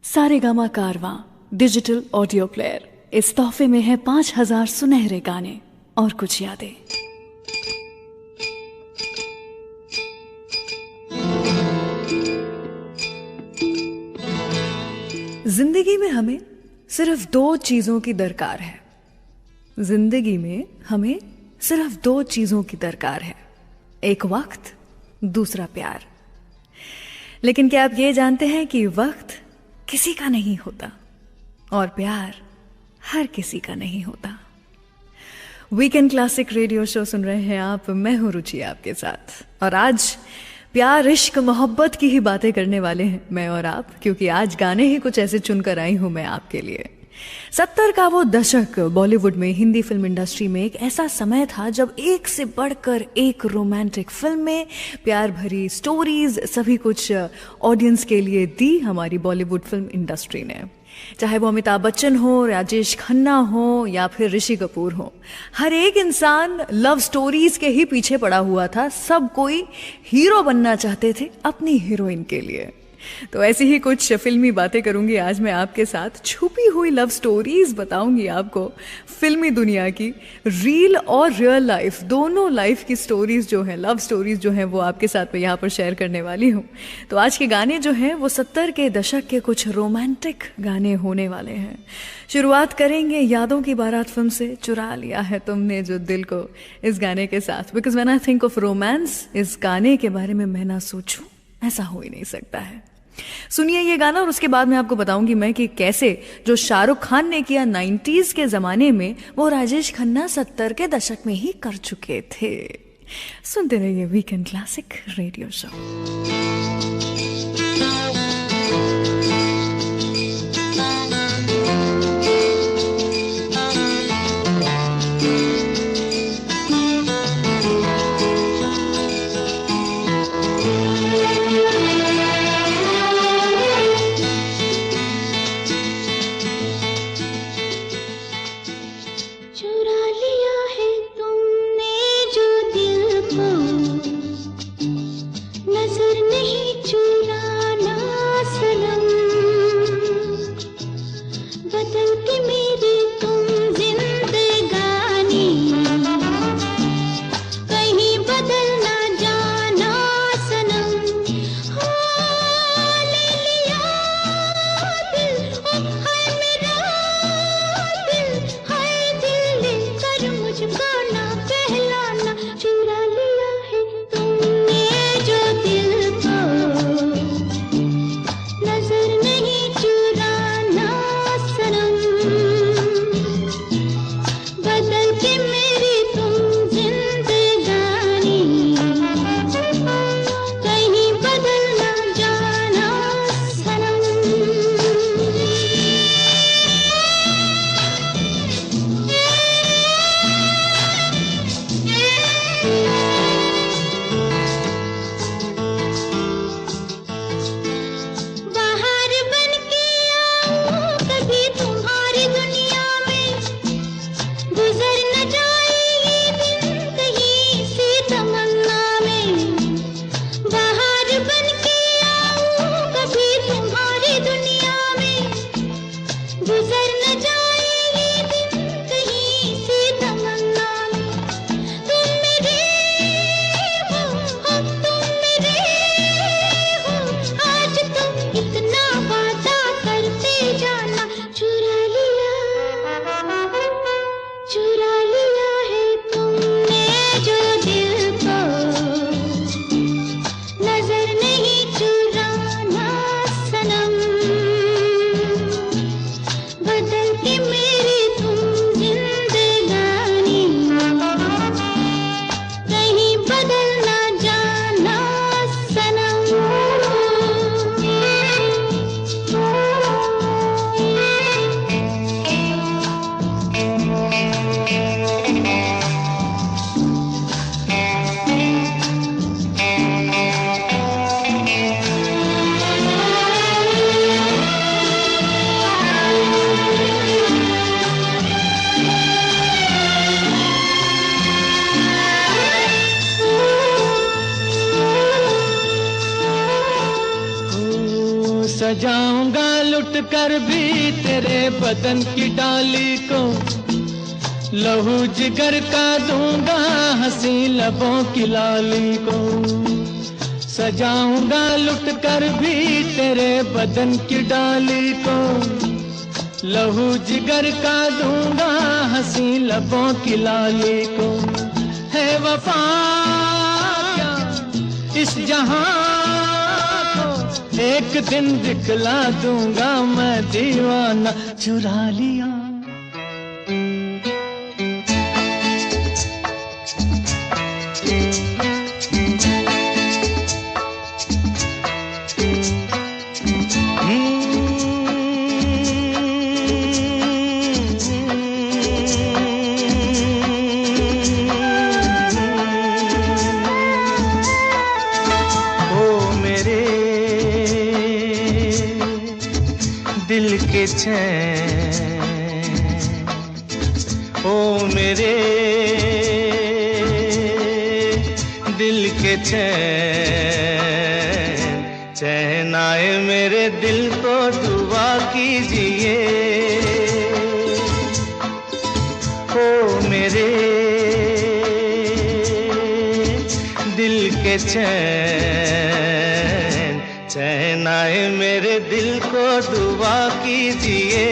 सारेगामा कारवां digital audio player, इस तोहफे में है 5000 सुनहरे गाने और कुछ यादें। जिंदगी में हमें सिर्फ दो चीजों की दरकार है। जिंदगी में हमें सिर्फ दो चीजों की दरकार है, एक वक्त, दूसरा प्यार। लेकिन क्या आप ये जानते हैं कि वक्त किसी का नहीं होता और प्यार हर किसी का नहीं होता। वीकेंड क्लासिक रेडियो शो सुन रहे हैं आप, मैं हूं रुचि आपके साथ, और आज प्यार, इश्क, मोहब्बत की ही बातें करने वाले हैं मैं और आप, क्योंकि आज गाने ही कुछ ऐसे चुनकर आई हूं मैं आपके लिए। 70 का वो दशक बॉलीवुड में, हिंदी फिल्म इंडस्ट्री में एक ऐसा समय था जब एक से बढ़कर एक रोमांटिक फिल्में, प्यार भरी स्टोरीज, सभी कुछ ऑडियंस के लिए दी हमारी बॉलीवुड फिल्म इंडस्ट्री ने। चाहे वो अमिताभ बच्चन हो, राजेश खन्ना हो या फिर ऋषि कपूर हो, हर एक इंसान लव स्टोरीज के ही पीछे पड़ा हुआ था। सब कोई हीरो बनना चाहते थे अपनी हीरोइन के लिए। तो ऐसी ही कुछ फिल्मी बातें करूंगी आज मैं आपके साथ। छुपी हुई लव स्टोरीज बताऊंगी आपको फिल्मी दुनिया की, रील और रियल लाइफ, दोनों लाइफ की स्टोरीज जो है, लव स्टोरीज जो है, वो आपके साथ मैं यहाँ पर शेयर करने वाली हूँ। तो आज के गाने जो हैं वो 70 के दशक के कुछ रोमांटिक गाने होने वाले हैं। शुरुआत करेंगे यादों की बारात फिल्म से, चुरा लिया है तुमने जो दिल को, इस गाने के साथ। Because when I think of romance, इस गाने के बारे में मैं ना सोचूं, ऐसा हो ही नहीं सकता है। सुनिए ये गाना और उसके बाद मैं आपको बताऊंगी मैं कि कैसे जो शाहरुख खान ने किया 90s के जमाने में, वो राजेश खन्ना 70 के दशक में ही कर चुके थे। सुनते रहिए वीकेंड क्लासिक रेडियो शो। सजाऊंगा लुट कर भी तेरे बदन की डाली को, लहू जिगर का दूंगा हंसी लबों की लाली को। सजाऊंगा लुट कर भी तेरे बदन की डाली को, लहू जिगर का दूंगा हंसी लबों की लाली को। है वफा क्या इस जहां को, एक दिन दिखला दूंगा मैं दीवाना चुरा लिया। दिल के चैन, ओ मेरे दिल के चैन, चैन आए मेरे दिल को दुआ कीजिए। ओ मेरे दिल के चैन, चैन आए मेरे दिल को दुआ कीजिए।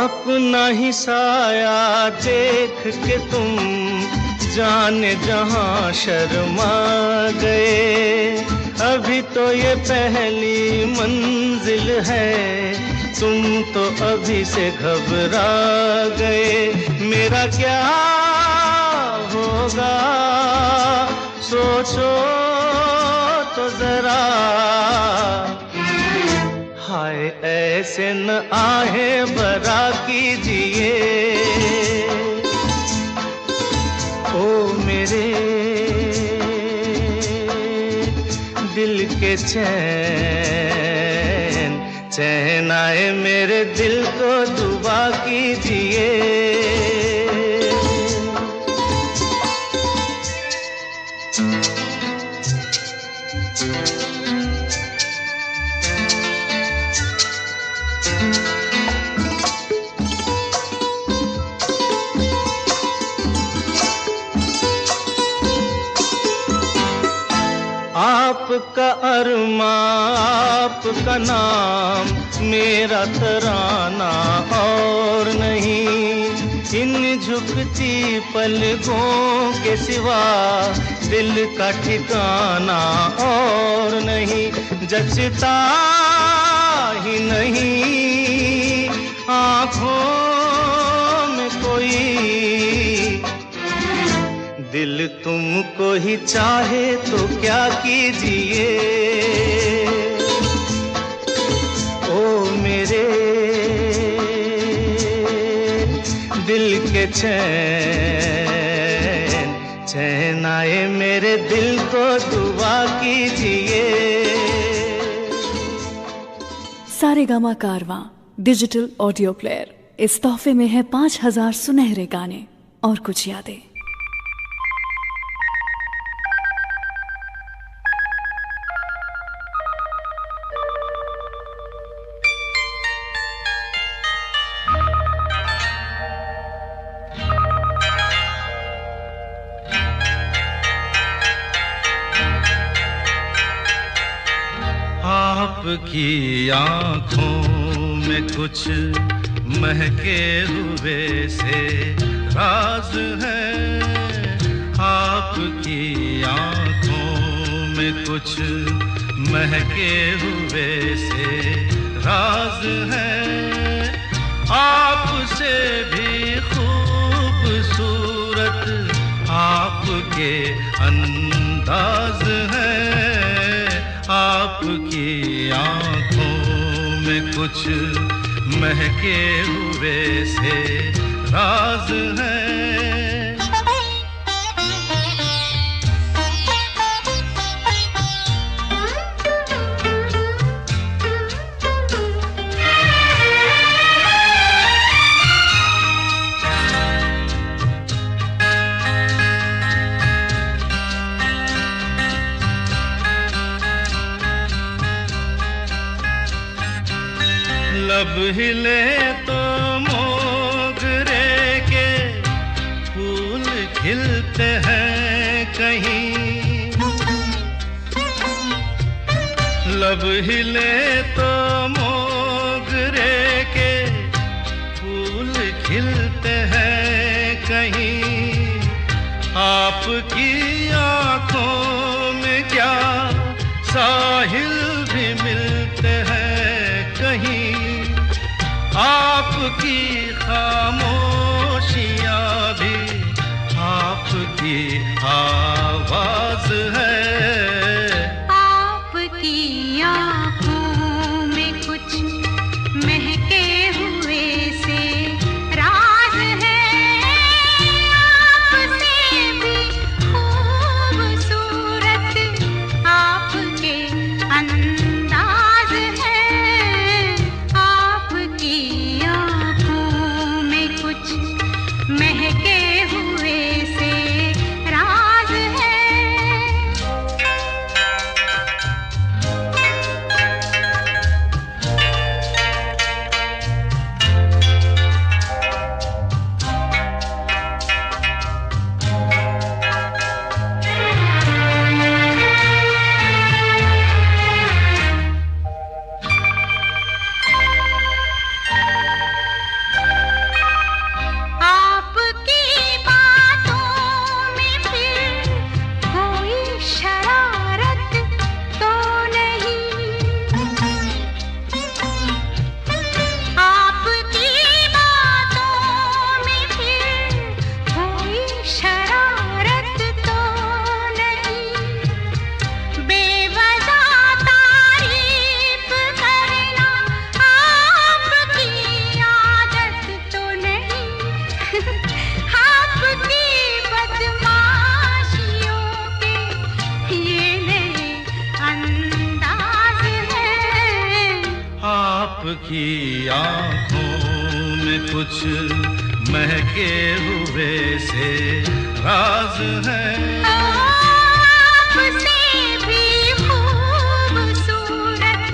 अपना ही साया देख के तुम जाने जहां शर्मा गए। अभी तो ये पहली मंजिल है, तुम तो अभी से घबरा गए। मेरा क्या होगा सोचो तो जरा, हाय ऐसे न आहे बरा कीजिए। ओ मेरे दिल के चैन, चैन आए मेरे दिल को दुआ कीजिए। आपका अरमा आपका नाम, मेरा तराना और नहीं। इन झुकती पलकों के सिवा दिल का ठिकाना और नहीं। जचता ही नहीं आँखों में कोई, दिल तुमको ही चाहे तो क्या कीजिए। ओ मेरे दिल के चैन, चैन आए मेरे दिल को दुआ कीजिए। सारेगामा कारवां डिजिटल ऑडियो प्लेयर, इस तोहफे में है 5000 सुनहरे गाने और कुछ यादें। आपकी आँखों में कुछ महके हुए से राज है। आपकी आँखों में कुछ महके हुए से राज है। आपसे भी खूबसूरत आपके अंदाज है। आपकी आँखों में कुछ महके हुए से राज है। लब हिले तो मोगरे के फूल खिलते हैं कहीं, लब हिले तो मोगरे के फूल खिलते हैं कहीं, आपकी आंखों में क्या साहिल भी मिलते हैं कहीं, आपकी खामोशियां भी आपकी आवाज है। आपकी आँखों में कुछ महके हुए से राज है, आपसे भी खूबसूरत आपके अंदाज है, आपकी आँखों में कुछ महके हुए से राज है। आपकी बातों में फिर कोई शरारत तो नहीं, आपकी बातों में फिर कोई शरारत तो नहीं, बेवजह तारीफ करना आपकी आदत तो नहीं, आपकी बदमाशियों के ये नए अंदाज है। आपकी आंखों में कुछ महके हुए से राज है। आपसे भी खूबसूरत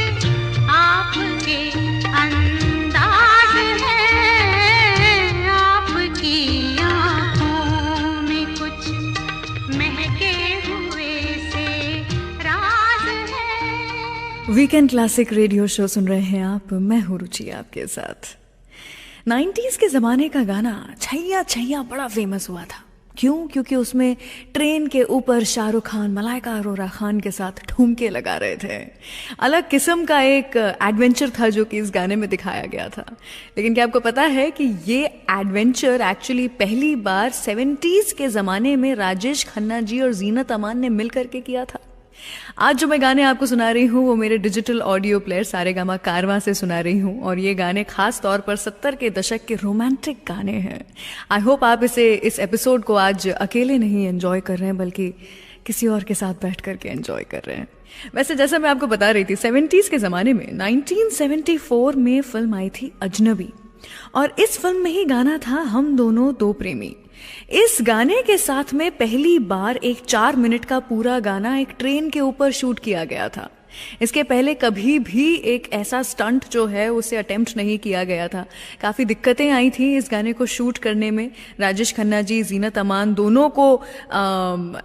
आपके अंदाज है, आपकी आँखों में कुछ महके हुए से राज है। वीकेंड क्लासिक रेडियो शो सुन रहे हैं आप, मैं हूं रुचि आपके साथ। 90s के ज़माने का गाना छैया छैया बड़ा फेमस हुआ था। क्यों? क्योंकि उसमें ट्रेन के ऊपर शाहरुख खान मलाइका अरोरा खान के साथ ठुमके लगा रहे थे। अलग किस्म का एक एडवेंचर था जो कि इस गाने में दिखाया गया था। लेकिन क्या आपको पता है कि ये एडवेंचर एक्चुअली पहली बार 70s के ज़माने में राजेश खन्ना जी और जीनत अमान ने मिल करके किया था। आज जो मैं गाने आपको सुना रही हूँ वो मेरे डिजिटल ऑडियो प्लेयर सारेगामा कारवां से सुना रही हूँ, और ये गाने खास तौर पर 70 के दशक के रोमांटिक गाने हैं। आई होप आप इस एपिसोड को आज अकेले नहीं एंजॉय कर रहे हैं, बल्कि किसी और के साथ बैठ करके एंजॉय कर रहे हैं। वैसे जैसा मैं आपको बता रही थी, 70s के ज़माने में 1974 में फिल्म आई थी अजनबी, और इस फिल्म में ही गाना था हम दोनों दो प्रेमी। इस गाने के साथ में पहली बार एक 4 मिनट का पूरा गाना एक ट्रेन के ऊपर शूट किया गया था। इसके पहले कभी भी एक ऐसा स्टंट जो है उसे अटेम्प्ट नहीं किया गया था। काफ़ी दिक्कतें आई थी इस गाने को शूट करने में। राजेश खन्ना जी, जीनत अमान दोनों को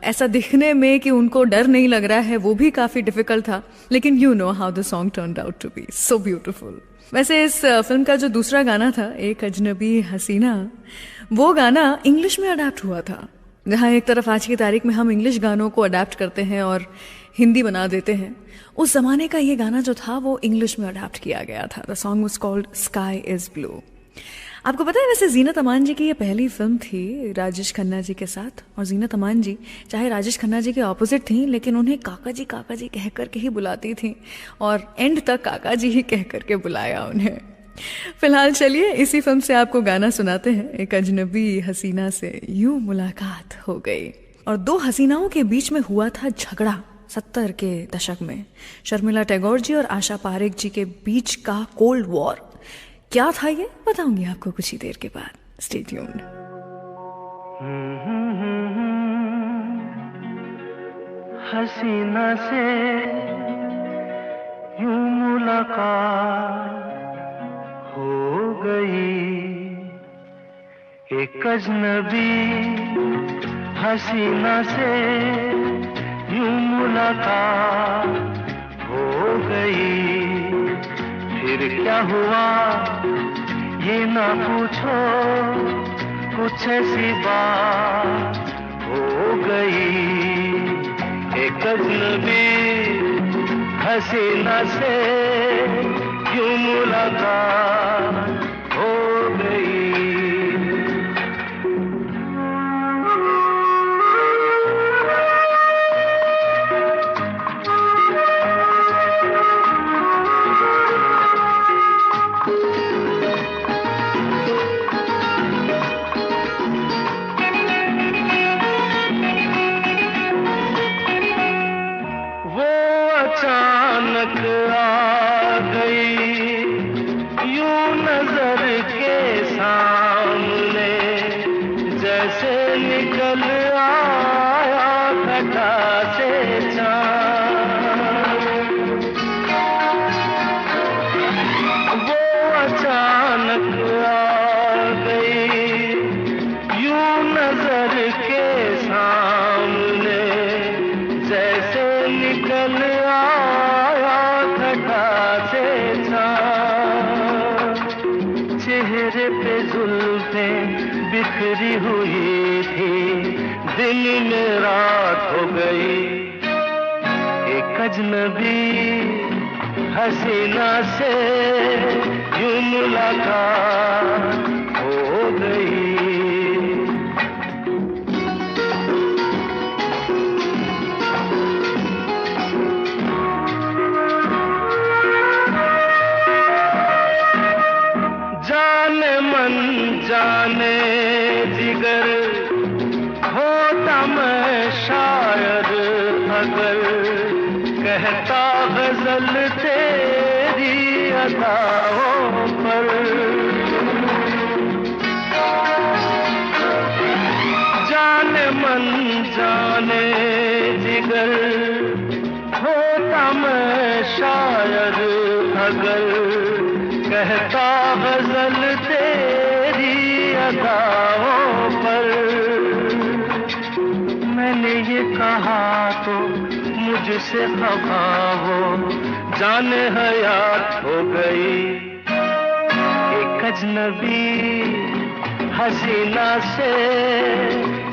ऐसा दिखने में कि उनको डर नहीं लग रहा है, वो भी काफ़ी डिफिकल्ट था। लेकिन you know how the song turned out to be so beautiful. वैसे इस फिल्म का जो दूसरा गाना था, एक अजनबी हसीना, वो गाना इंग्लिश में अडेप्ट हुआ था। जहाँ एक तरफ आज की तारीख में हम इंग्लिश गानों को अडेप्ट करते हैं और हिंदी बना देते हैं, उस जमाने का ये गाना जो था वो इंग्लिश में अडेप्ट किया गया था। The song was called sky is blue. आपको पता है वैसे जीनत अमान जी की ये पहली फिल्म थी राजेश खन्ना जी के साथ, और जीनत अमान जी चाहे राजेश खन्ना जी के ऑपोजिट थी, लेकिन उन्हें काका जी कह करके ही बुलाती थी, और एंड तक काका जी ही कह करके बुलाया उन्हें। फिलहाल चलिए इसी फिल्म से आपको गाना सुनाते हैं, एक अजनबी हसीना से यूं मुलाकात हो गई। और दो हसीनाओं के बीच में हुआ था झगड़ा 70 के दशक में। शर्मिला टैगोर जी और आशा पारेख जी के बीच का कोल्ड वॉर। क्या था ये बताऊंगी आपको कुछ ही देर के बाद। Stay tuned. हसीना से यूं मुलाकात एक अजनबी हसीना से यूं मुलाकात हो गई। फिर क्या हुआ ये ना पूछो, कुछ ऐसी बात हो गई। एक अजनबी हसीना से यूं मुलाकात हो गई। अचानक आ गई यूं नजर के सामने, जैसे निकल आया घटा से चाँद। वो अचानक आ गई यूं नजर के सामने, जैसे निकल चेहरे पे जुल्फें बिखरी हुई थी, दिन में रात हो गई। एक अजनबी हसीना से यूं मुलाकात हो गई। जाने जिगर होता मैं शायर अगर, कहता गजल तेरी अदाओं पर। जाने मन जाने जिगर होता मैं शायर अगर, कहता गजल तेरी अदाओं पर। मैंने ये कहा तो मुझसे खफा हो, जाने हयात हो गई। एक अजनबी हसीना से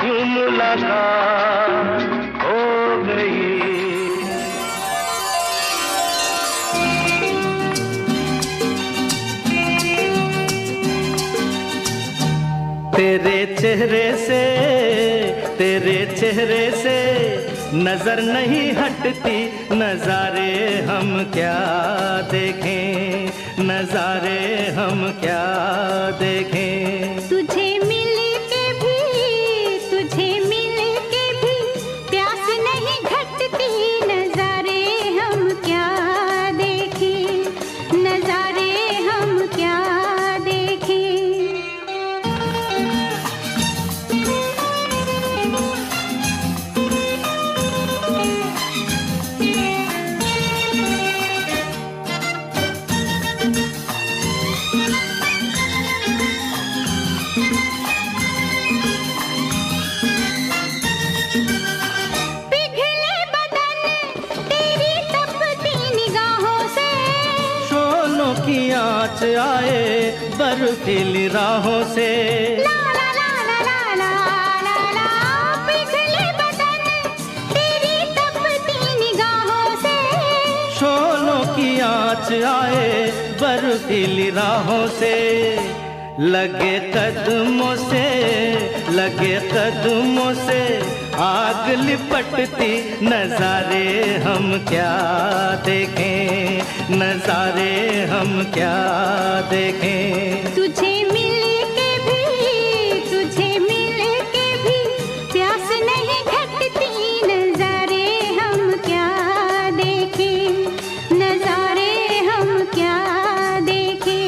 यूं मुलाकात हो गई। तेरे चेहरे से नजर नहीं हटती, नजारे हम क्या देखें, नजारे हम क्या देखें। तुझे मिल के भी प्यास नहीं घटती, नजारे हम क्या देखें, नजारे हम क्या देखें। आँच आए बर्फीली राहों से, ला ला ला ला ला ला ला, पिघले बदन तेरी तपती निगाहों से। शोलों की आँच आए बर्फीली राहों से, लगे कदमों से आग लिपटती, नजारे हम क्या देखें, नजारे हम क्या देखें। तुझे मिल के भी प्यास नहीं घटती, नजारे हम क्या देखें, नजारे हम क्या देखें।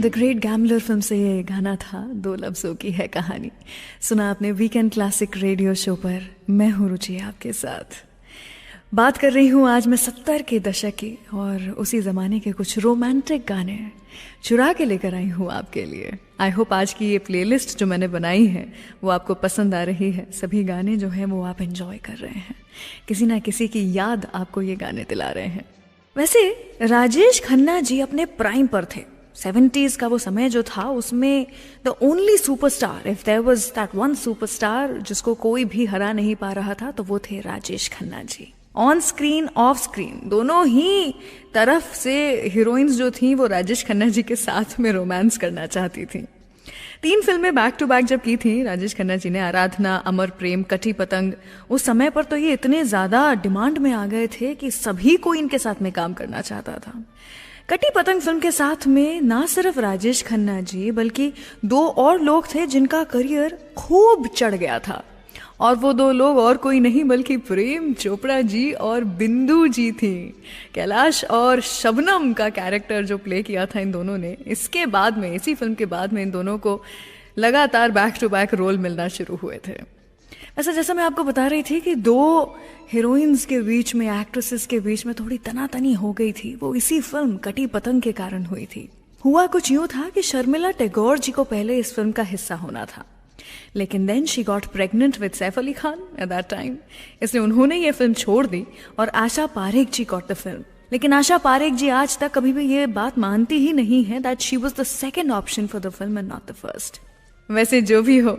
द ग्रेट गैम्बलर फिल्म से ये गाना था, दो लफ्जों की है कहानी। सुना आपने वीकेंड क्लासिक रेडियो शो पर। मैं हूँ रुचि आपके साथ। बात कर रही हूँ आज मैं 70 के दशक की और उसी ज़माने के कुछ रोमांटिक गाने चुरा के लेकर आई हूँ आपके लिए। आई होप आज की ये प्लेलिस्ट जो मैंने बनाई है वो आपको पसंद आ रही है। सभी गाने जो हैं वो आप एंजॉय कर रहे हैं, किसी ना किसी की याद आपको ये गाने दिला रहे हैं। वैसे राजेश खन्ना जी अपने प्राइम पर थे। 70s का वो समय जो था उसमें the only superstar, if there was that one superstar जिसको कोई भी हरा नहीं पा रहा था, तो वो थे Rajesh Khanna ji. On screen of screen दोनों ही तरफ से हीरोइंस जो थी वो राजेश खन्ना जी के साथ में रोमांस करना चाहती थी। 3 फिल्में बैक टू बैक जब की थी राजेश खन्ना जी ने, आराधना, अमर प्रेम, कटी पतंग, उस समय पर तो ये इतने ज्यादा डिमांड में आ गए थे कि सभी को इनके साथ में काम करना चाहता था। कटी पतंग फिल्म के साथ में ना सिर्फ राजेश खन्ना जी बल्कि 2 और लोग थे जिनका करियर खूब चढ़ गया था, और वो 2 लोग और कोई नहीं बल्कि प्रेम चोपड़ा जी और बिंदु जी थी। कैलाश और शबनम का कैरेक्टर जो प्ले किया था इन दोनों ने, इसके बाद में, इसी फिल्म के बाद में इन दोनों को लगातार बैक टू बैक रोल मिलना शुरू हुए थे। ऐसा जैसा मैं आपको बता रही थी कि 2 हीरोइंस के बीच में, एक्ट्रेसेस के बीच में थोड़ी तनातनी हो गई थी, वो इसी फिल्म कटी पतंग के कारण हुई थी। हुआ कुछ यूं था कि शर्मिला टैगोर जी को पहले इस फिल्म का हिस्सा होना था, लेकिन then she got pregnant with Saif Ali Khan at that time, इसलिए उन्होंने ये फिल्म छोड़ दी और Asha Parekh ji got the film. लेकिन आशा पारेख जी आज तक कभी भी ये बात मानती ही नहीं है that she was the second option for the film and not the first. वैसे जो भी हो,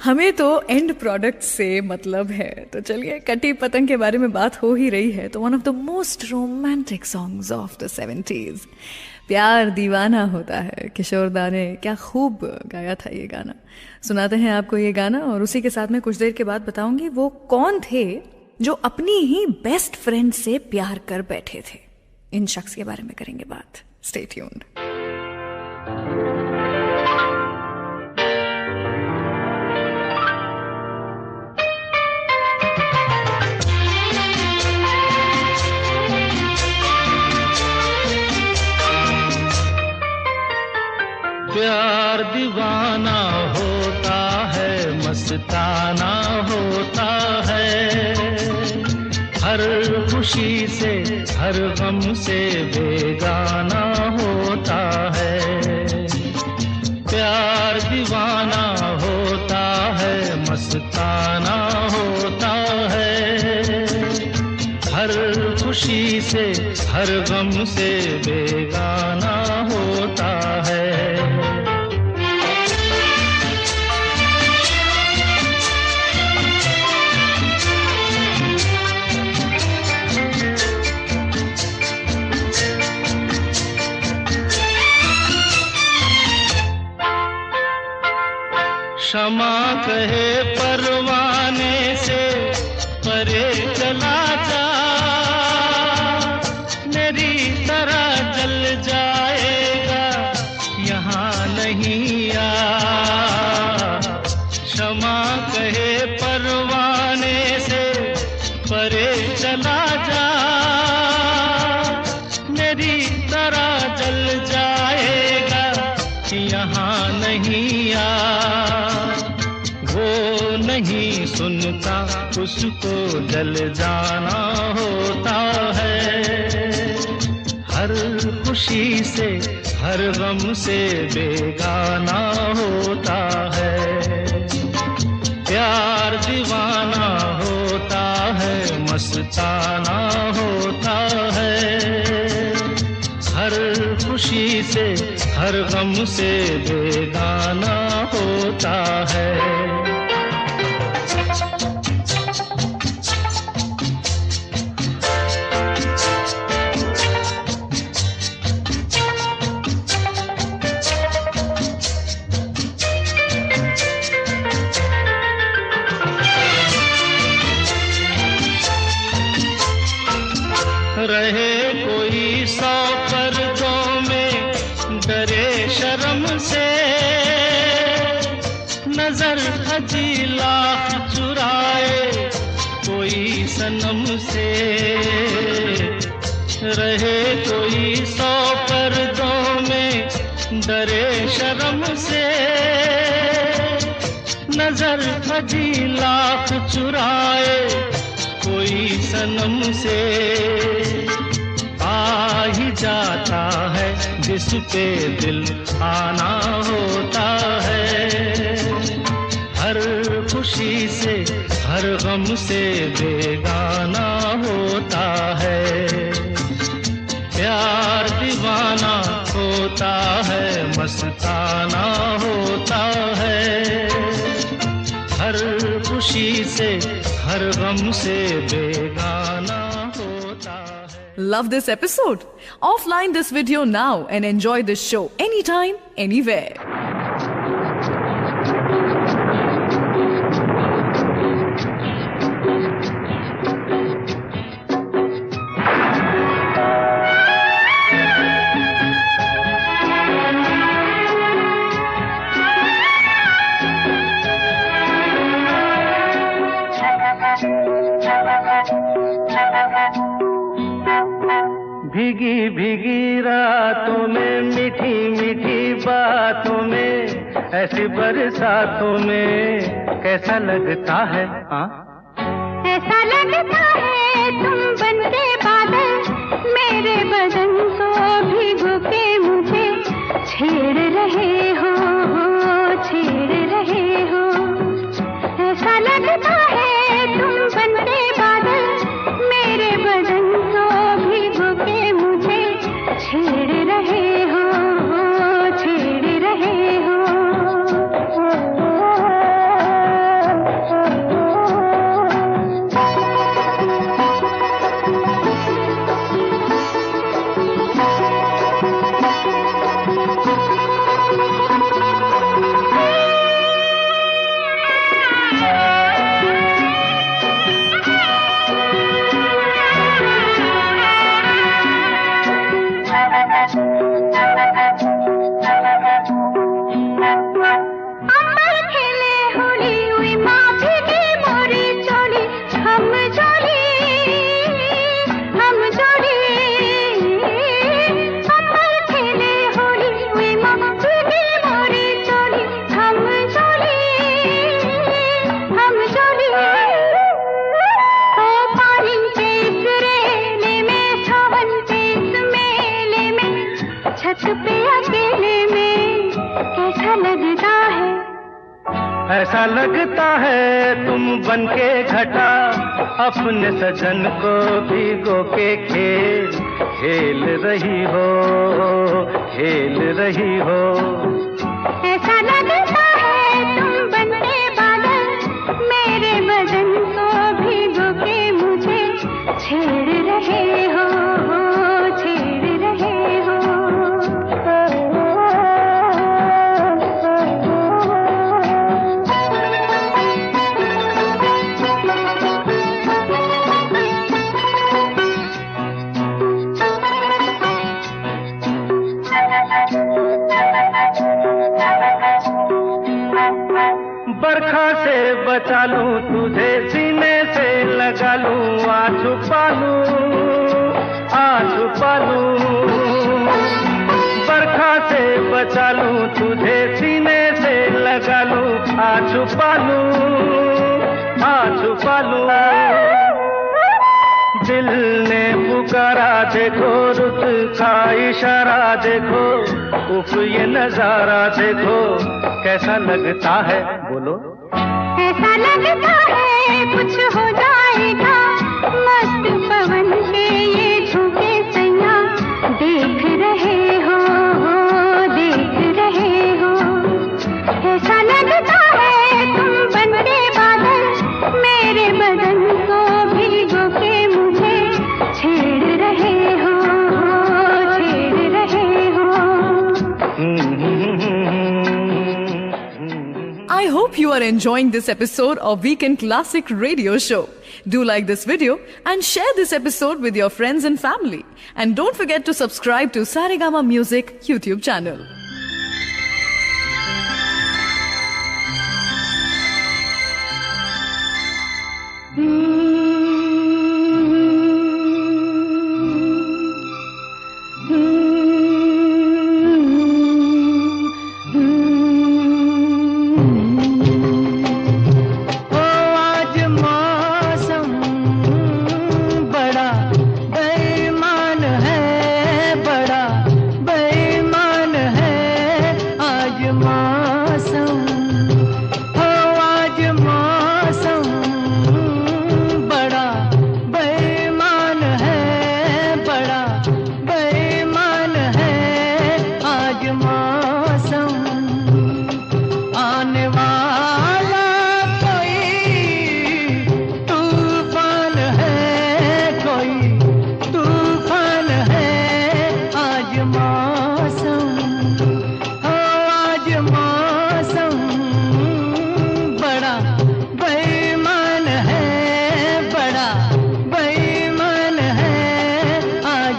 हमें तो एंड प्रोडक्ट से मतलब है। तो चलिए, कटी पतंग के बारे में बात हो ही रही है तो one of the most romantic songs of the 70s, प्यार दीवाना होता है, किशोर दा ने क्या खूब गाया था ये गाना। सुनाते हैं आपको ये गाना और उसी के साथ में कुछ देर के बाद बताऊंगी वो कौन थे जो अपनी ही बेस्ट फ्रेंड से प्यार कर बैठे थे। इन शख्स के बारे में करेंगे बात। Stay tuned. प्यार दीवाना होता है, मस्ताना होता है, हर खुशी से हर गम से बेगाना होता है। प्यार दीवाना होता है, मस्ताना होता है, हर खुशी से हर गम से बेगाना होता है। क्षमा कहे परवाने से परे चला जा, मेरी तरह जल जाएगा यहाँ नहीं आ। क्षमा कहे परवाने से परे चला जा, मेरी तरह जल जाएगा यहाँ नहीं आ। वो नहीं सुनता, उसको जल जाना होता है, हर खुशी से हर गम से बेगाना होता है। प्यार दीवाना होता है, मस्ताना होता है, हर खुशी से हर गम से बेगाना होता है। रहे कोई 100 पर्दों में, डरे शर्म से, नजर हजी लाख चुराए कोई सनम से। रहे कोई 100 पर्दों में, डरे कर हजी लाख चुराए कोई सनम से आ ही जाता है जिस पे दिल आना होता है। हर खुशी से हर गम से बेगाना होता है। प्यार दीवाना होता है मस्ताना होता है। हर खुशी से हर गम से बेगाना होता है। Love this episode? Offline this video now and enjoy this show anytime, anywhere. भीगी भीगी रातों में मीठी मीठी बातों में ऐसी बरसातों में कैसा लगता है? हाँ ऐसा लगता है तुम बनके बादल मेरे बदन को भिगो के मुझे छेड़ रहे हो, छेड़ रहे हो। ऐसा लगता है तुम बनके बादल मेरे बदन को भिगो के मुझे छेड़ रहे हो, छेड़ रहे हो। ऐसा लगता है तुम बनके घटा अपने सजन को भिगो के खेल रही हो, खेल रही हो। ऐसा लगता है तुम बनके बादल मेरे बदन को भिगो के मुझे छेड़ रहे हो, छेड़ रहे हो। बरखा से बचा लूं तुझे सीने से लगा लूं आ छुपा लूं। बरखा से बचा लूं तुझे सीने से लगा लूं आ छुपा लूं। दिल ने पुकारा देखो रुत का इशारा देखो उफ ये नजारा देखो कैसा लगता है बोलो। ऐसा लगता है कुछ हो जाएगा मस्त पवन के ये झोंके सैया देख रहे हो, देख रहे हो। ऐसा लगता है तुम बनके बादल मेरे बदन को भिगो के मुझे छेड़ रहे हो, छेड़ रहे हो। I hope you are enjoying this episode of Weekend Classic Radio Show. Do like this video and share this episode with your friends and family. And don't forget to subscribe to Saregama Music YouTube channel.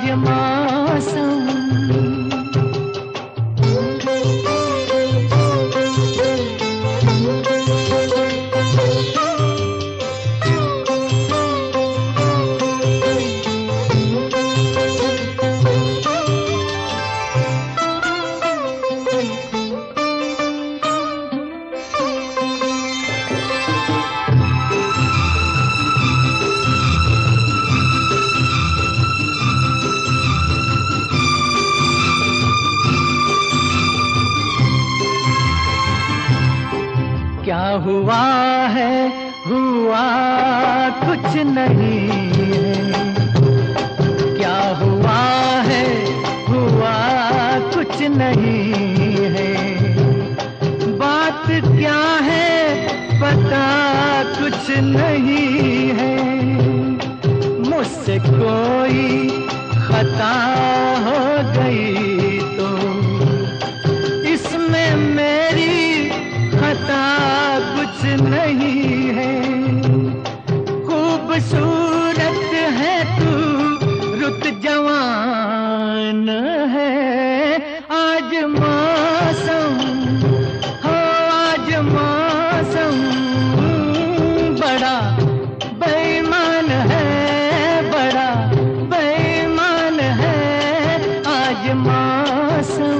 आज मौसम। क्या हुआ है, हुआ कुछ नहीं है। क्या हुआ है, हुआ कुछ नहीं है। बात क्या है पता कुछ नहीं है। मुझसे कोई खता हो गई तो इसमें मेरी खता कुछ नहीं है। खूबसूरत है तू, रुत जवान है। आज मौसम हो, आज मौसम बड़ा बेईमान है, बड़ा बेईमान है आज मौसम।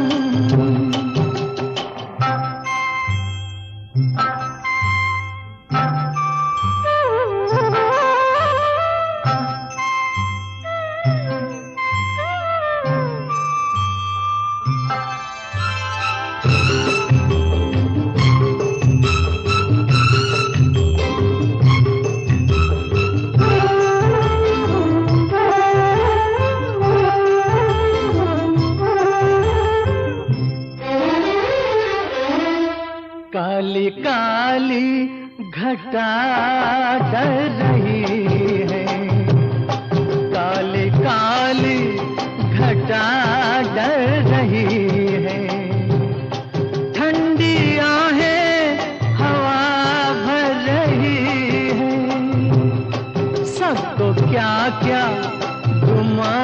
काली काली घटा डर रही है। काली काली घटा डर रही है। ठंडी आहें हवा भर रही है। सबको क्या क्या गुमा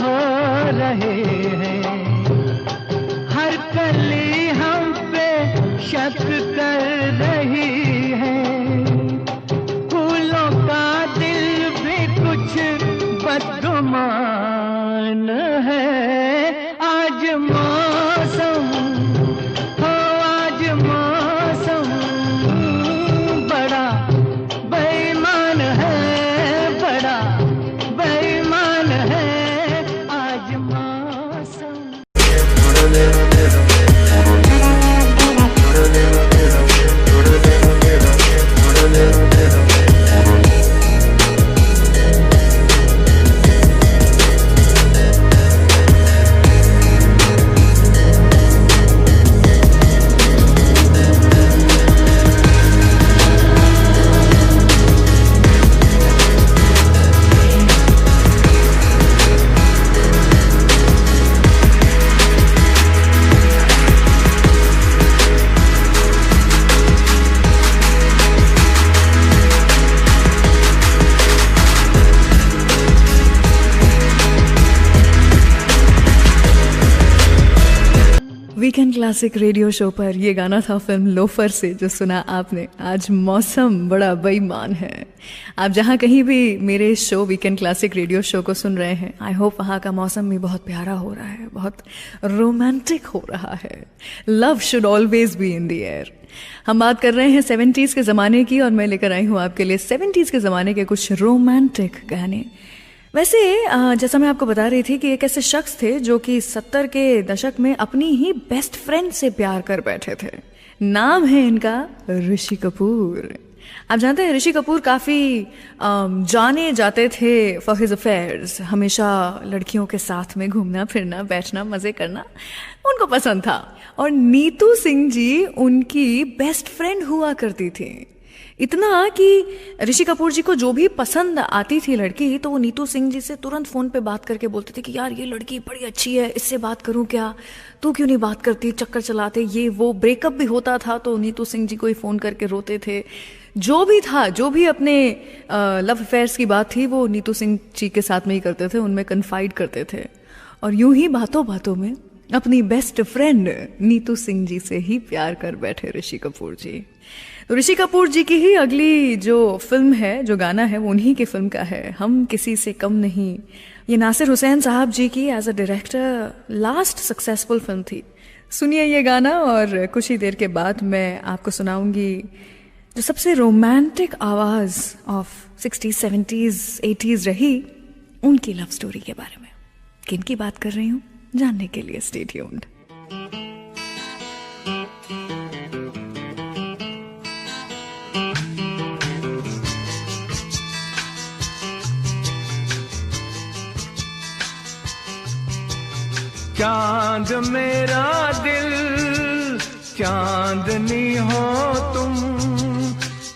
हो रहे हैं। हर कली हम पे शक कर रही है। फूलों का दिल भी कुछ बदगुमान है। आज मौसम हो, आज मौसम बड़ा बेईमान है, बड़ा बेईमान है आज मौसम। वीकेंड क्लासिक रेडियो शो पर ये गाना था फिल्म लोफर से, जो सुना आपने। आज मौसम बड़ा बेईमान है। आप जहाँ कहीं भी मेरे show weekend classic radio show को सुन रहे हैं, आई होप वहाँ का मौसम भी बहुत प्यारा हो रहा है, बहुत रोमांटिक हो रहा है। Love should always be in the air. हम बात कर रहे हैं 70s के ज़माने की, और मैं लेकर आई हूँ आपके लिए 70s के ज़माने के कुछ रोमांटिक गाने। वैसे जैसा मैं आपको बता रही थी कि एक ऐसे शख्स थे जो कि 70 के दशक में अपनी ही बेस्ट फ्रेंड से प्यार कर बैठे थे। नाम है इनका ऋषि कपूर। आप जानते हैं ऋषि कपूर काफ़ी जाने जाते थे फॉर हिज अफेयर्स। हमेशा लड़कियों के साथ में घूमना फिरना, बैठना, मज़े करना उनको पसंद था। और नीतू सिंह जी उनकी बेस्ट फ्रेंड हुआ करती थी। इतना कि ऋषि कपूर जी को जो भी पसंद आती थी लड़की, तो वो नीतू सिंह जी से तुरंत फ़ोन पे बात करके बोलते थे कि यार ये लड़की बड़ी अच्छी है, इससे बात करूं क्या, तू क्यों नहीं बात करती, चक्कर चलाते ये वो। ब्रेकअप भी होता था तो नीतू सिंह जी को ही फ़ोन करके रोते थे। जो भी था, जो भी अपने लव अफेयर्स की बात थी वो नीतू सिंह जी के साथ में ही करते थे, उनमें कन्फाइड करते थे। और यूं ही बातों बातों में अपनी बेस्ट फ्रेंड नीतू सिंह जी से ही प्यार कर बैठे ऋषि कपूर जी। तो ऋषि कपूर जी की ही अगली जो फिल्म है, जो गाना है, वो उन्हीं की फिल्म का है, हम किसी से कम नहीं। ये नासिर हुसैन साहब जी की as a director last successful film थी। सुनिए ये गाना और कुछ ही देर के बाद मैं आपको सुनाऊंगी जो सबसे रोमांटिक आवाज ऑफ 60s, 70s, 80s रही, उनकी लव स्टोरी के बारे में। किन की बात कर रही हूँ जानने के लिए स्टे ट्यून्ड। चांद मेरा दिल चांदनी हो तुम,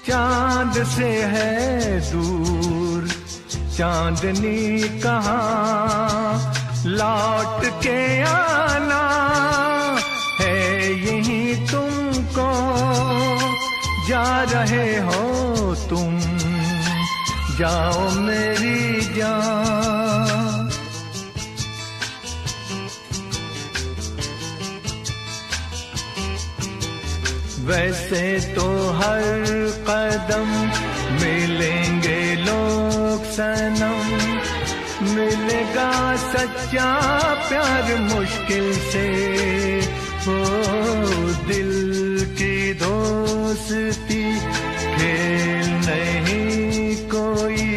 चांद से है दूर चांदनी कहाँ, लौट के आना है यही तुमको, जा रहे हो तुम, जाओ मेरी जान। वैसे तो हर कदम मिलेंगे लोग सनम, मिलेगा सच्चा प्यार मुश्किल से, हो दिल की दोस्ती खेल नहीं कोई,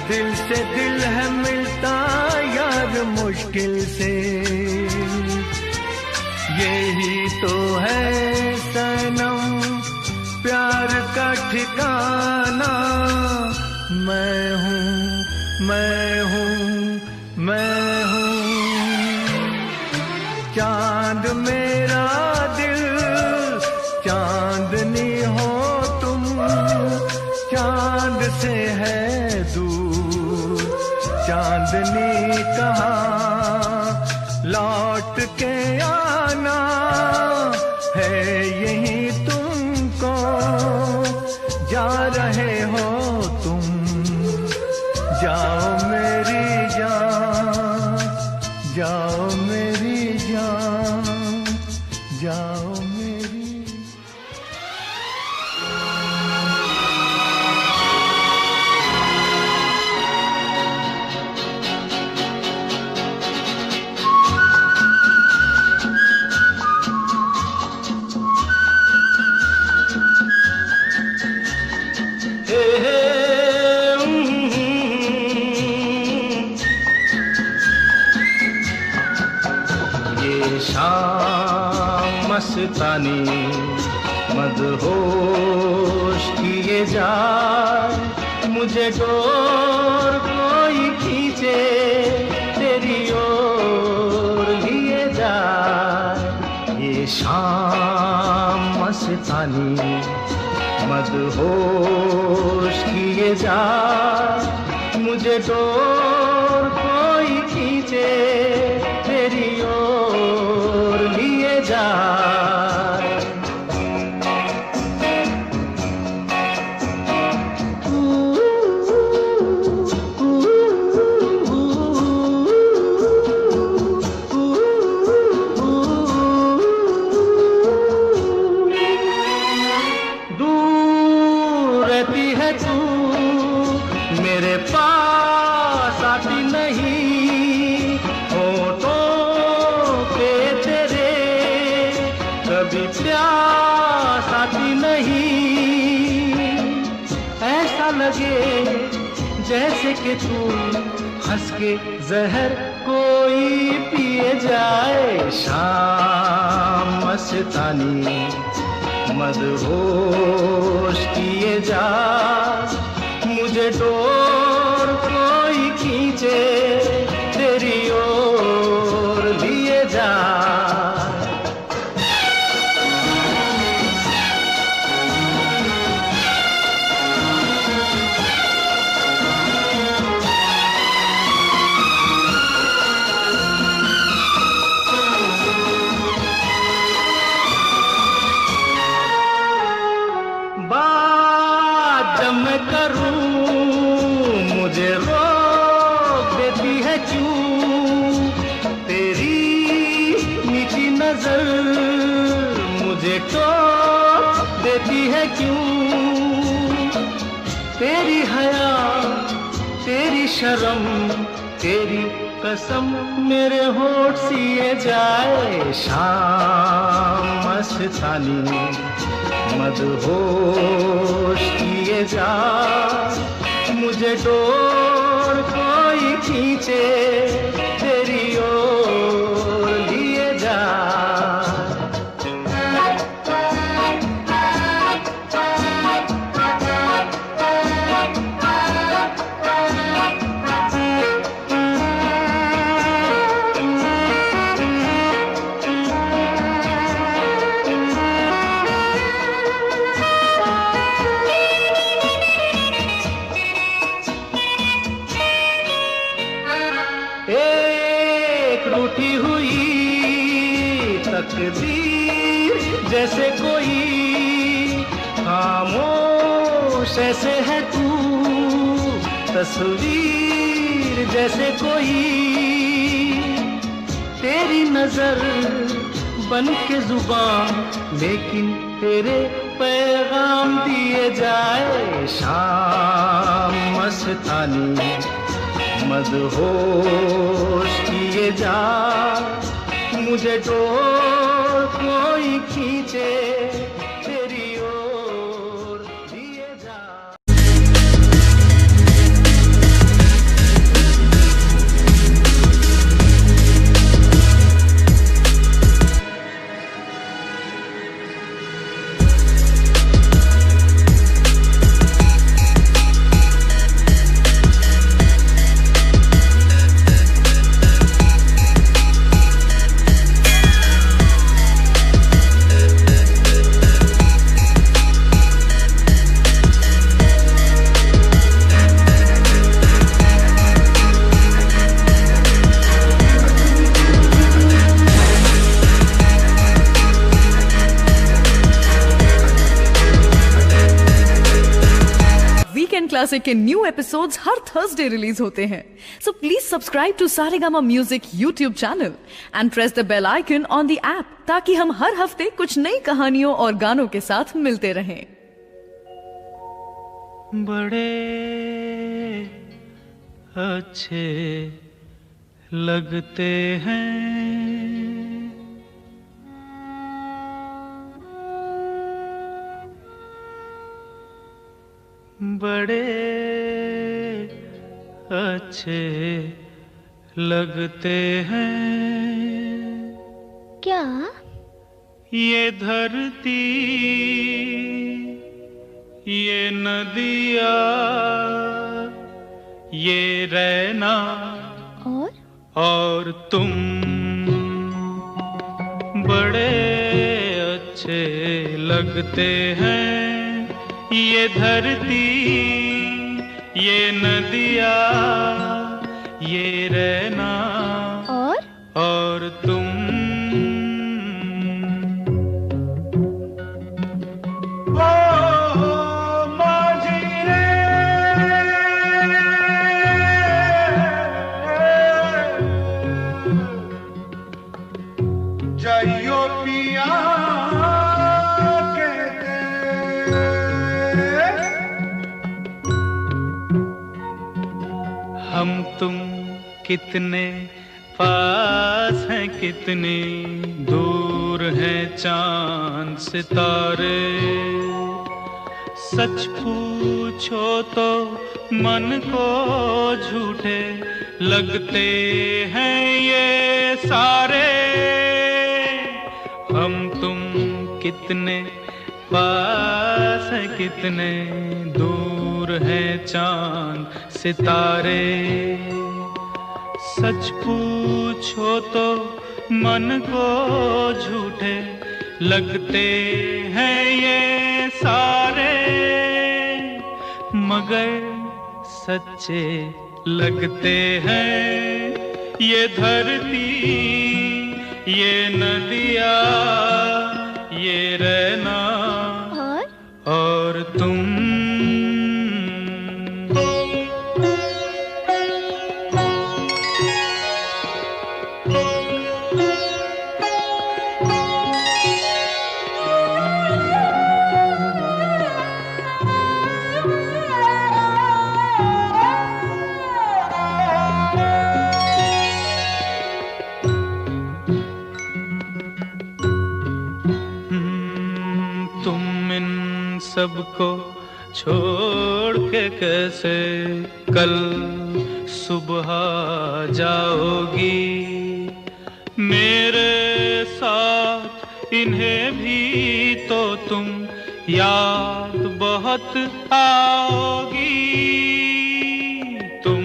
दिल से दिल है मिलता यार मुश्किल से, यही तो है सनम प्यार का ठिकाना। मैं हूँ, मैं हूँ, मैं हूँ चांद मेरा दिल, चांदनी हो तुम, चांद से है दूर चांदनी कहाँ, लौट के आना है यही तुमको, जा रहे हो तुम, जाओ मेरी जान, जाओ मेरी जान, जाओ मेरी। मस्तानी मदहोश किए जाए, मुझे डोर कोई खींचे तेरी ओर लिए जाए। ये शाम मस्तानी मदहोश किए जाए, मुझे डोर कोई खींचे तेरी ओर लिए जाए। जैसे कि तू हंस के जहर कोई पिए जाए। शाम मस्तानी मदहोश किए जा, मुझे डोर कोई खींचे तेरी ओर लिए जा। मुझे टोक देती है क्यों? तेरी हया, तेरी शर्म, तेरी कसम मेरे होठ सिए जाए। शाम मस्तानी मदहोश किए जा, मुझे डोर कोई खींचे तेरी ओर लिए जा। रूठी हुई तकदीर जैसे कोई, खामोश ऐसे है तू, तस्वीर जैसे कोई। तेरी नजर बन के जुबान, लेकिन तेरे पैगाम दिए जाए। शाम मस्तानी मदहोश किए जा, मुझे डोर कोई खींचे तेरी ओर लिए जा। क्लासिक के न्यू एपिसोड्स हर थर्सडे रिलीज होते हैं। So please subscribe to Saregama music YouTube channel and press the bell icon on the app, ताकि हम हर हफ्ते कुछ नई कहानियों और गानों के साथ मिलते रहें। बड़े अच्छे लगते हैं बड़े अच्छे लगते हैं। क्या? ये धरती, ये नदिया, ये रहना और तुम बड़े अच्छे लगते हैं। ये धरती, ये नदिया, ये रहना और तुम। जाइयो पिया हम तुम कितने पास हैं, कितनी दूर हैं चांद सितारे। सच पूछो तो मन को झूठे लगते हैं ये सारे। हम तुम कितने पास हैं, कितने दूर हैं चांद सितारे। सच पूछो तो मन को झूठे लगते हैं ये सारे, मगर सच्चे लगते हैं ये धरती, ये नदिया, ये रहना और तुम। सबको छोड़ के कैसे कल सुबह जाओगी। मेरे साथ इन्हें भी तो तुम याद बहुत आओगी। तुम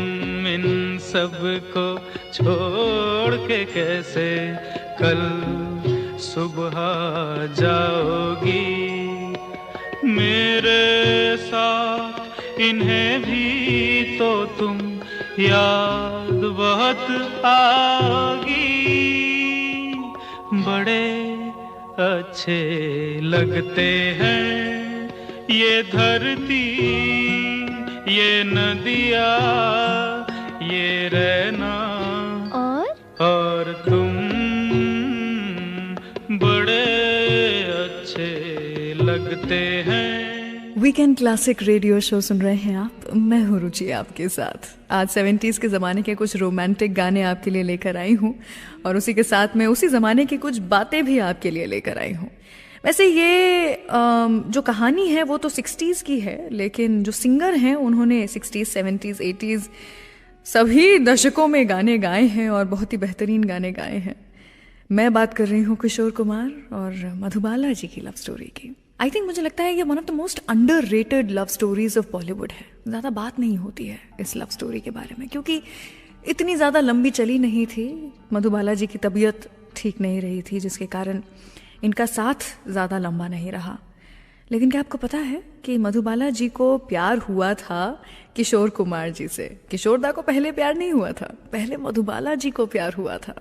इन सबको छोड़ के कैसे कल सुबह जाओगी। मेरे साथ इन्हें भी तो तुम याद बहुत आओगी। बड़े अच्छे लगते हैं ये धरती, ये नदियाँ, ये रहना और तुम बड़े अच्छे लगते हैं। वीकेंड क्लासिक रेडियो शो सुन रहे हैं आप, मैं हूँ रुचि आपके साथ। आज 70s के ज़माने के कुछ रोमांटिक गाने आपके लिए लेकर आई हूँ और उसी के साथ में उसी ज़माने की कुछ बातें भी आपके लिए लेकर आई हूँ। वैसे ये जो कहानी है वो तो 60s की है, लेकिन जो सिंगर हैं उन्होंने 60s, 70s, 80s सभी दशकों में गाने गाए हैं और बहुत ही बेहतरीन गाने गाए हैं। मैं बात कर रही हूँ किशोर कुमार और मधुबाला जी की लव स्टोरी की। आई थिंक मुझे लगता है ये one of the most underrated love stories of Bollywood है। ज़्यादा बात नहीं होती है इस लव स्टोरी के बारे में क्योंकि इतनी ज़्यादा लंबी चली नहीं थी। मधुबाला जी की तबीयत ठीक नहीं रही थी जिसके कारण इनका साथ ज़्यादा लंबा नहीं रहा। लेकिन क्या आपको पता है कि मधुबाला जी को प्यार हुआ था किशोर कुमार जी से। किशोर दा को पहले प्यार नहीं हुआ था, पहले मधुबाला जी को प्यार हुआ था।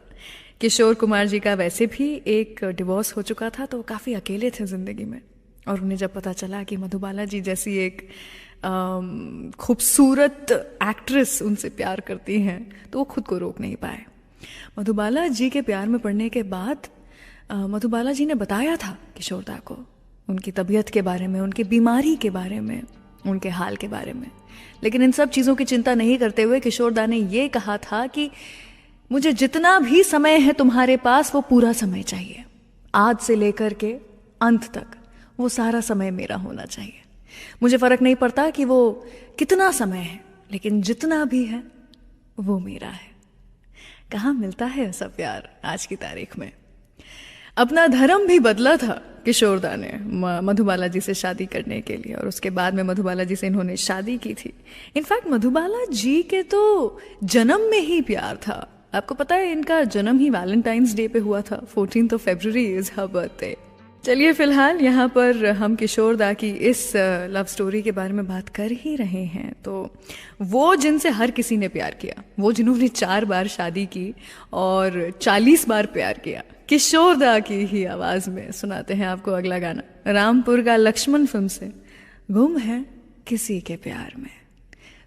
किशोर कुमार जी का वैसे भी एक डिवोर्स हो चुका था तो वो काफ़ी अकेले थे ज़िंदगी में, और उन्हें जब पता चला कि मधुबाला जी जैसी एक खूबसूरत एक्ट्रेस उनसे प्यार करती हैं तो वो खुद को रोक नहीं पाए। मधुबाला जी के प्यार में पड़ने के बाद मधुबाला जी ने बताया था किशोर दा को उनकी तबीयत के बारे में, उनकी बीमारी के बारे में, उनके हाल के बारे में। लेकिन इन सब चीज़ों की चिंता नहीं करते हुए किशोर दा ने ये कहा था कि मुझे जितना भी समय है तुम्हारे पास वो पूरा समय चाहिए, आज से लेकर के अंत तक वो सारा समय मेरा होना चाहिए। मुझे फ़र्क नहीं पड़ता कि वो कितना समय है, लेकिन जितना भी है वो मेरा है। कहाँ मिलता है ऐसा प्यार आज की तारीख में। अपना धर्म भी बदला था किशोर दा ने मधुबाला जी से शादी करने के लिए, और उसके बाद में मधुबाला जी से इन्होंने शादी की थी। इनफैक्ट मधुबाला जी के तो जन्म में ही प्यार था। आपको पता है इनका जन्म ही वैलेंटाइंस डे पे हुआ था। 14 फरवरी इज हर बर्थडे। चलिए फिलहाल यहाँ पर हम किशोर दा की इस लव स्टोरी के बारे में बात कर ही रहे हैं, तो वो जिनसे हर किसी ने प्यार किया, वो जिन्होंने 4 बार शादी की और 40 बार प्यार किया, किशोर दा की ही आवाज में सुनाते हैं आपको अगला गाना। रामपुर का लक्ष्मण फिल्म से गुम है किसी के प्यार में।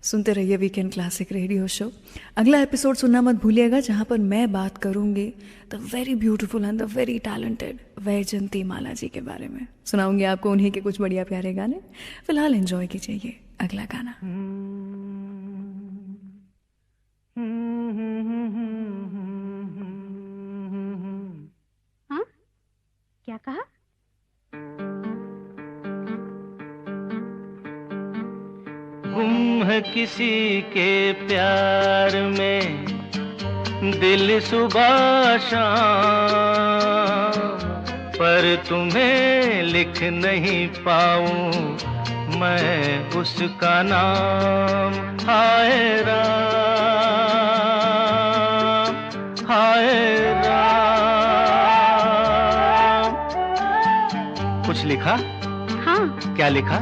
सुनते रहिए वीकेंड क्लासिक रेडियो शो। अगला एपिसोड सुनना मत भूलिएगा जहां पर मैं बात करूंगी the very beautiful and the very talented Vyjayanthi Mala ji के बारे में। सुनाऊंगी आपको उन्हीं के कुछ बढ़िया प्यारे गाने। फिलहाल एंजॉय कीजिए ये अगला गाना। हाँ? क्या कहा? गुम है किसी के प्यार में दिल सुबह शाम, पर तुम्हें लिख नहीं पाऊं मैं उसका नाम। हाय राम, हाय राम। कुछ लिखा? हाँ। क्या लिखा?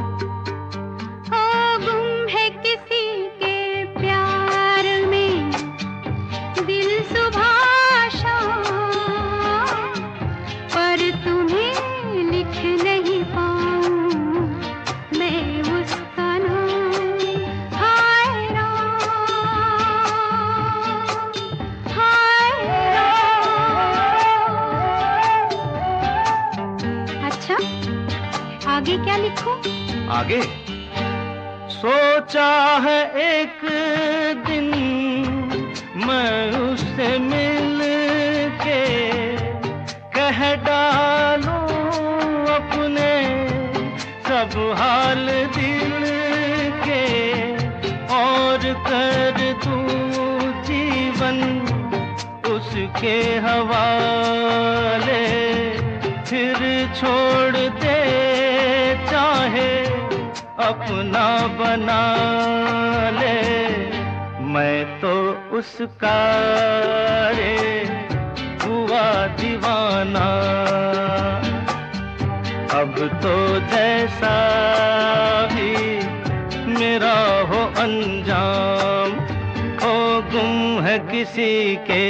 आगे क्या लिखूं? आगे सोचा है एक दिन मैं उससे मिल के कह डालूं अपने सब हाल। हाल दिल के और कर दूं जीवन उसके हवाले, फिर छोड़ दे चाहे अपना बना ले, मैं तो उसका रे हुआ दीवाना। अब तो जैसा भी मेरा हो अंजाम, हो गुम है किसी के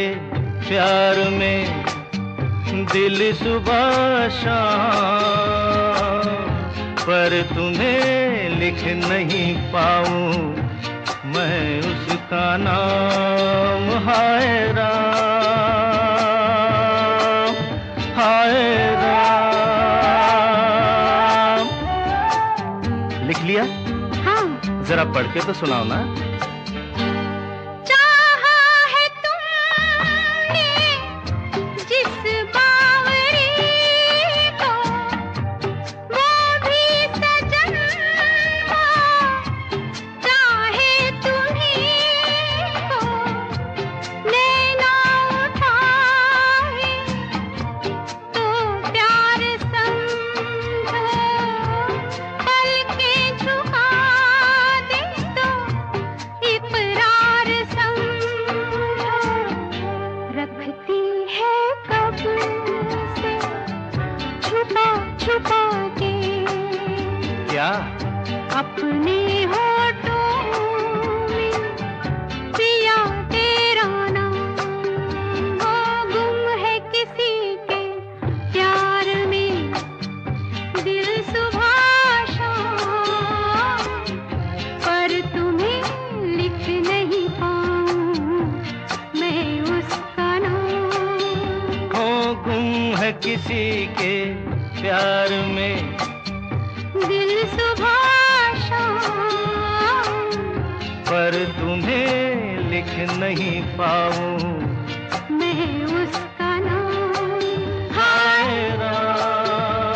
प्यार में दिल सुबह शाम, पर तुम्हें लिख नहीं पाऊं मैं उसका नाम। हाय राम, हाय राम। लिख लिया? हाँ। जरा पढ़ के तो सुनाओ ना। क्या? अपने होठों में पिया तेरा नाम, वो गुम है किसी के प्यार में दिल सुबह शाम, पर तुम्हें लिख नहीं पाऊं मैं उसका नाम। वो गुम है किसी के प्यार में दिल सुबह शाम, पर तुम्हें लिख नहीं पाऊं मैं उसका नाम। हाय राम,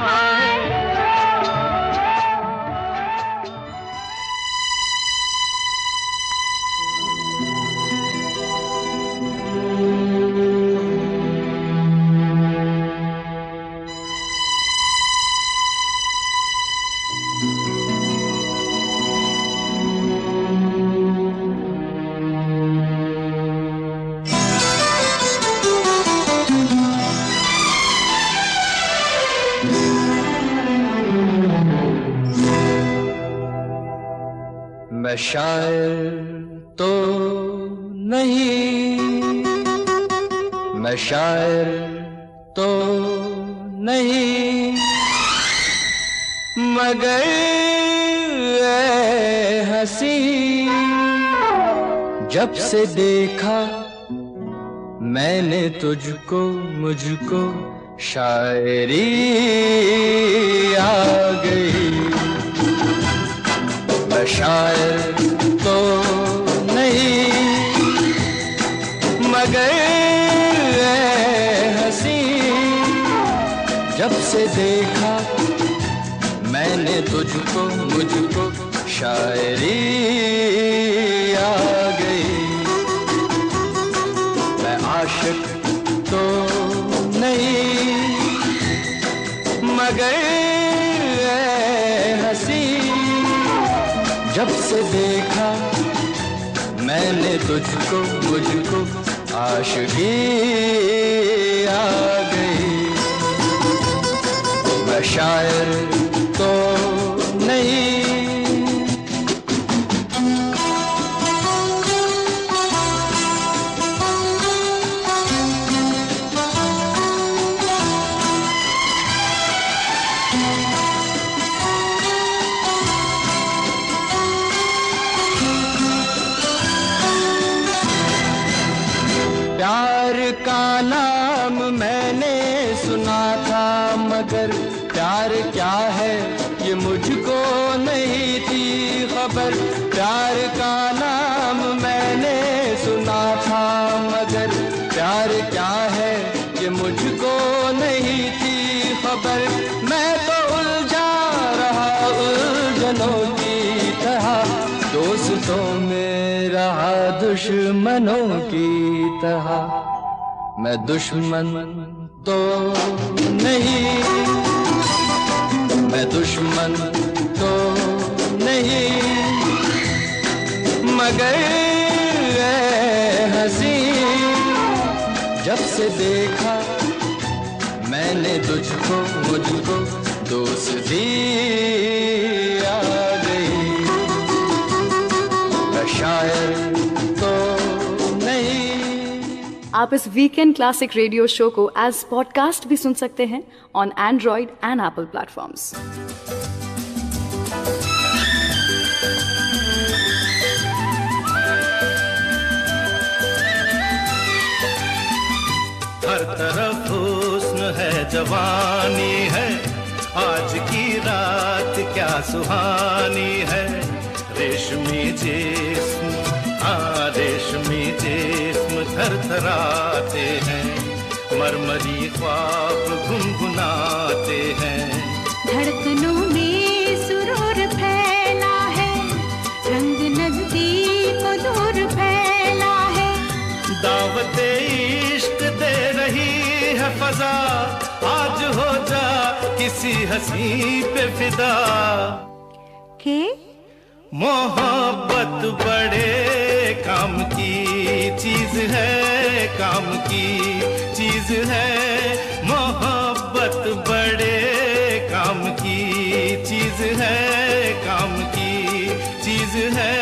हाय राम। मैं शायर तो नहीं, मैं शायर तो नहीं, मगर ऐ हंसी जब से देखा मैंने तुझको, मुझको शायरी आ गई। मैं शायर तो नहीं, मगर ऐ हंसी जब से देखा मैंने तुझको, मुझको शायरी आ गई। मैं आशिक तो नहीं, मगर ऐ हंसी जब से देखा मैंने तुझको, मुझको आशिकी आ गई। मैं शायर तो नहीं, प्यार का नाम मैंने सुना था, मगर प्यार क्या है ये मुझको नहीं थी खबर। प्यार का नाम मैंने सुना था, मगर प्यार क्या है ये मुझको नहीं थी खबर। मैं तो उलझा दुश्मनों की तरह। मैं दुश्मन तो नहीं, मैं दुश्मन तो नहीं, मगर हंसी जब से देखा मैंने तुझको, मुझको दोस्ती आ गई। मैं शायर तो नहीं। आप इस वीकेंड क्लासिक रेडियो शो को एज पॉडकास्ट भी सुन सकते हैं on Android and Apple platforms. हर तरफ हुस्न है, जवानी है, आज की रात क्या सुहानी है। रेशमी जिस्म, हाँ रेशमी जिस्म थरथराते हैं, मरमरी ख्वाब गुनगुनाते हैं। धड़कनों में सुरूर फैला है, रंग नजदीक दूर फैला है। दावते इश्क दे रही है फजा, आज हो जा किसी हंसी पे फिदा। के मोहब्बत बड़े काम की चीज है, काम की चीज है। मोहब्बत बड़े काम की चीज है, काम की चीज है।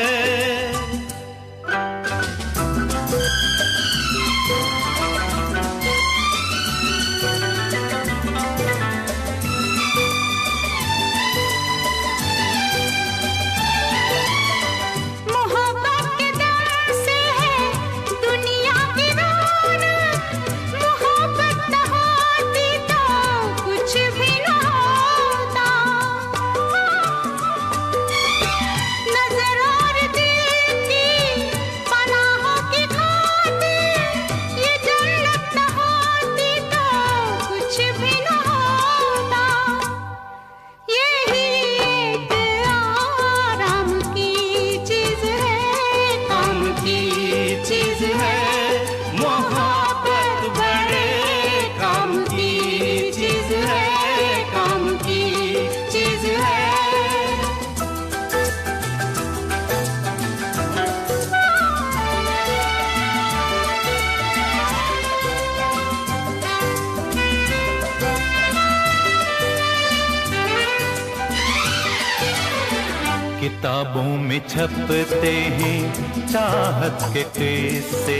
किताबों में छपते हैं चाहत के किस्से,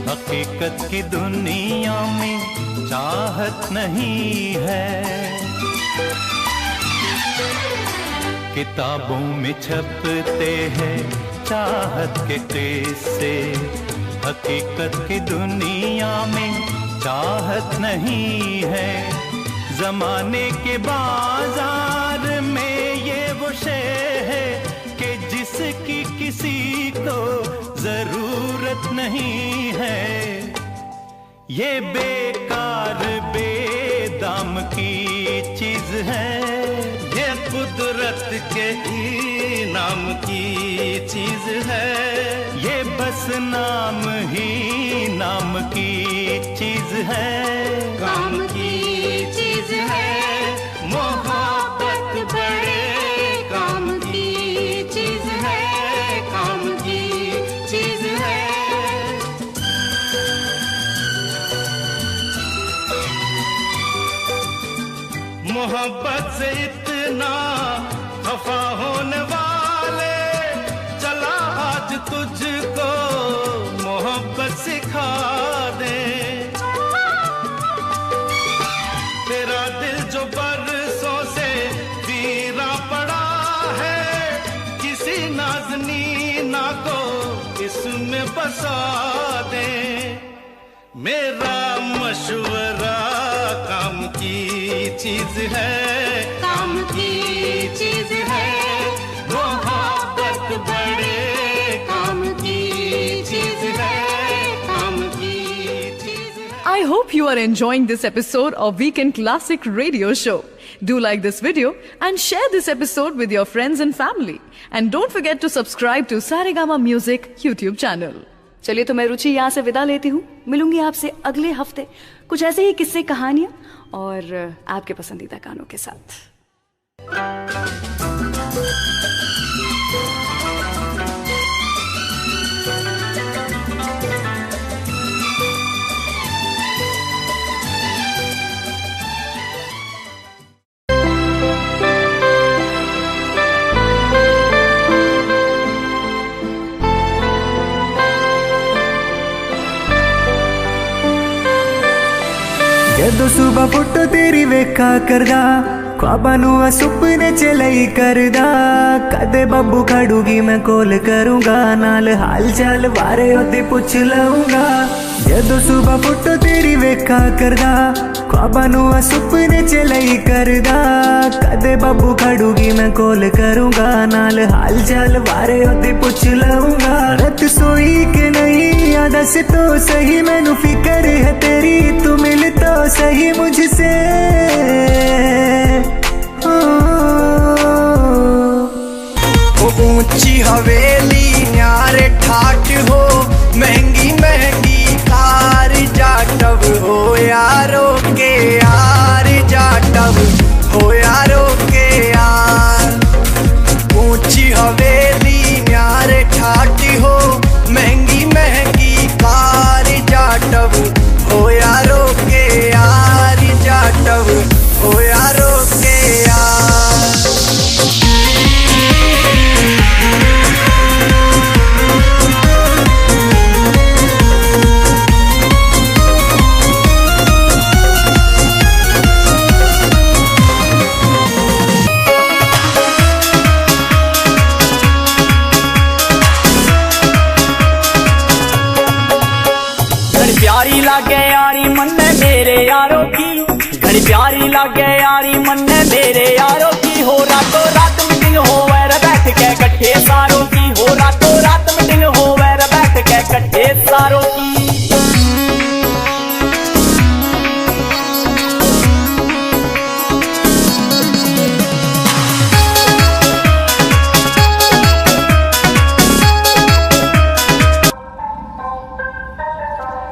हकीकत की दुनिया में चाहत नहीं है। किताबों में छपते हैं चाहत के किस्से, हकीकत की दुनिया में चाहत नहीं है। जमाने के बाजार में ये वो शे है कि जिसकी किसी को जरूरत नहीं है। ये बेकार बेदाम की चीज है, ये कुदरत के इनाम की चीज है। ये बस नाम ही नाम की चीज है, काम की चीज है। मोहब्बत बड़े काम की चीज है, काम की चीज है। मोहब्बत से इतना खफा होने वाले, चला आज तुझको मोहब्बत सिखा दे। तेरा दिल जो बरसों से वीरा पड़ा है, किसी नाज़नीना को इसमें बसा दे। मेरा मशवरा काम की चीज है, काम की चीज है। मोहब्बत बड़े काम की चीज है, काम की चीज है। I hope you are enjoying this episode of Weekend Classic Radio Show. Do like this video and share this episode with your friends and family. And don't forget to subscribe to Saregama Music YouTube channel. चलिए तो मैं रुचि यहाँ से विदा लेती हूँ। मिलूंगी आपसे अगले हफ्ते कुछ ऐसे ही किस्से, कहानियाँ और आपके पसंदीदा गानों के साथ। जदों सुबह फुटो तेरी वेखा करदा, ख्वाबां नूं आ सुपने च लई करदा। कदे बब्बू खड़ूगी मैं कॉल करूंगा, नाल हाल चाल बारे ओदी पुछ लऊंगा। जदों सुबह फुटो तेरी वेखा करदा, ख्वाबां नूं आ सुपने च लई करदा। कदे बब्बू खड़ूगी मैं कॉल करूंगा, नाल हाल चाल बारे ओदी पुछ लऊंगा। रत सोई के नहीं या दस तो सही, मैनू फिकर है तेरी, तू मिल तो सही मुझसे। ऊंची हवेली न्यारे ठाट हो, महंगी महंगी कार जाटव हो यारो के यार, जाटव हो यारो के यार। ऊंची हवेली न्यारे ठाट हो, महंगी महंगी कार जाटव हो यारो के यार, जाटव हो यारो के यार। प्यारी लागे यारी मन्ने मेरे यारों की, घड़ी प्यारी लागे यारी मन्ने मेरे यारों की। हो रातों रात मीटिंग हो वैर बैठ के कट्ठे सारों की, हो रातों रात मीटिंग हो वैर बैठ के कट्ठे सारों की।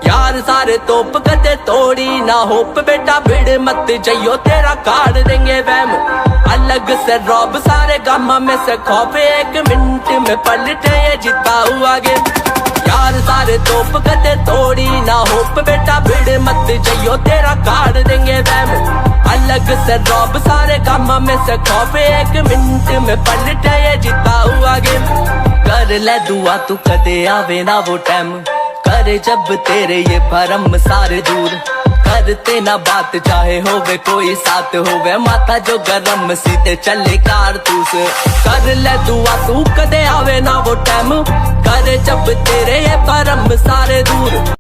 यार सारे तोप कदे तोड़ी ना होप, बेटा भिड़ मत जइयो तेरा काट देंगे वहम। अलग से रौब सारे गामा में से खौफ, एक मिनट में पलटे ये जीता हुआ गेम। यार सारे तोप कदे तोड़ी ना होप, बेटा भिड़ मत जइयो तेरा काट देंगे वहम। अलग से रौब सारे गामा में से खौफ, एक मिनट में पलटे ये जीता हुआ गेम। कर ले दुआ तू कदे आवे ना वो टाइम, करे जब तेरे ये भरम सारे दूर। करते ना बात चाहे होवे कोई साथ होवे, माथा जो गरम सीधे चले कारतूस। कर ले दुआ तू कदे आवे ना वो टाइम, करे जब तेरे ये भरम सारे दूर।